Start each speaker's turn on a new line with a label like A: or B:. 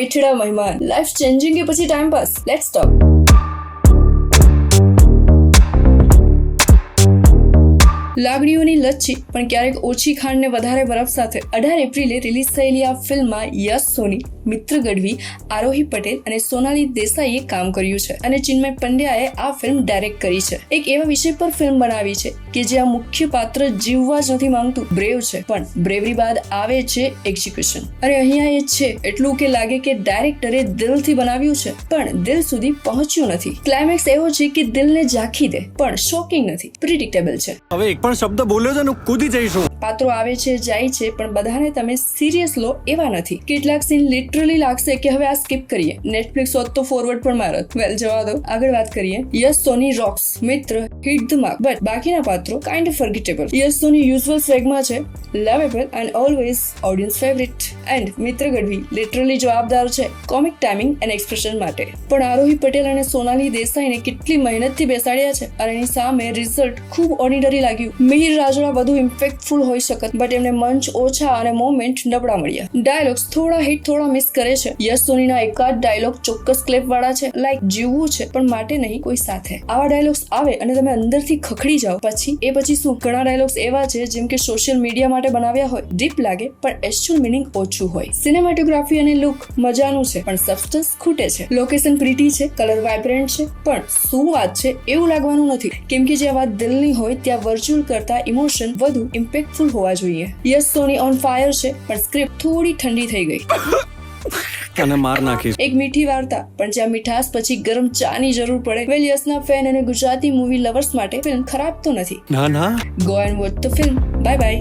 A: મીઠડા મહેમાન, life changing કે પછી ટાઈમ પાસ? Let's talk. લાગણીઓની લચ્છી પણ ક્યારેક ઓછી ખાંડ ને વધારે બરફ સાથે 18 એપ્રિલે રિલીઝ થયેલી આ ફિલ્મમાં યશ સોની, મિત્ર ગઢવી, આરોહી પટેલ અને સોનાલી દેસાઈએ કામ કર્યું છે અને ચિન્મય પંડ્યાએ આ ફિલ્મ ડાયરેક્ટ કરી છે. એક એવા વિષય પર ફિલ્મ બનાવી છે કે જ્યાં મુખ્ય પાત્ર જીવવા જ નથી માંગતું, બ્રેવ છે, પણ બ્રેવરી બાદ આવે છે એક્ઝિક્યુશન. અને અહીંયા એ છે એટલું કે લાગે કે ડાયરેક્ટરે દિલથી બનાવ્યું છે પણ દિલ સુધી પહોંચ્યું નથી. ક્લાઇમેક્સ એવો છે કે દિલને ઝાંખી દે પણ શોકિંગ નથી, પ્રિડિક્ટેબલ છે.
B: હવે એક પણ શબ્દ બોલ્યો છે ને કૂદી જઈશું.
A: પાત્રો આવે છે, જાય છે, પણ બધાને તમે સિરિયસ લો એવા નથી. કેટલાક સીન લિટરલી લાગશે કે હવે આ સ્કીપ કરીએ. નેટફ્લિક્સ હોત તો ફોરવર્ડ પણ મારત. વેલ, જવા દો, આગળ વાત કરીએ. Yash Soni rocks, Mitra hit the mark, but બાકીના પાત્રો kind of forgettable. Yash Soni usual સ્વેગમાં છે, lovable and always audience favourite. And Mitra Gadhvi literally જવાબદાર છે કોમિક ટાઈમિંગ એન્ડ એક્સપ્રેશન માટે. પણ આરોહી પટેલ અને સોનાલી દેસાઈને કેટલી મહેનતથી બેસાડ્યા છે અને એની સામે રિઝલ્ટ ખૂબ ઓર્ડિનરી લાગ્યું. મિહિર રાજોડા વધુ ઇમ્પેક્ટફુલ હોઈ શકત, બટ એમને મંચ ઓછા અને મોમેન્ટ નબળા મળ્યા. ડાયલોગ્સ થોડા હિટ થોડા મિસ કરે છે. યશ સોનીના એકાદ ડાયલોગ ચોક્કસ ક્લેપ વાળા છે, લાઈક જીવવું છે પણ માટે નહીં, કોઈ સાથે. આવા ડાયલોગ્સ આવે અને તમે અંદરથી ખખડી જાઓ, પછી શું? ઘણા ડાયલોગ્સ એવા છે જેમ કે સોશિયલ મીડિયા માટે બનાવ્યા હોય, ડીપ લાગે પણ એક્ચ્યુઅલ મીનિંગ ઓછું હોય. સિનેમેટોગ્રાફી અને લુક મજાનું છે પણ સબસ્ટન્સ ખૂટે છે. લોકેશન પ્રીટી છે, કલર વાઇબ્રન્ટ છે, પણ શું વાત છે એવું લાગવાનું નથી, કેમ કે જ્યાં વાત દિલની હોય ત્યાં વર્ચ્યુઅલ કરતા ઇમોશન વધુ ઇમ્પેક્ટફુલ હોવા જોઈએ. યશ સોની ઓન ફાયર છે પણ સ્ક્રિપ્ટ થોડી ઠંડી થઈ ગઈ.
B: તને માર નાખીશ.
A: એક મીઠી વાર્તા પણ જ્યાં મીઠાસ પછી ગરમ ચાની જરૂર પડે. વેલ, યશના ફેન અને ગુજરાતી મૂવી લવર્સ માટે ફિલ્મ ખરાબ તો નથી.
B: ના.
A: Go and watch the film. Bye bye.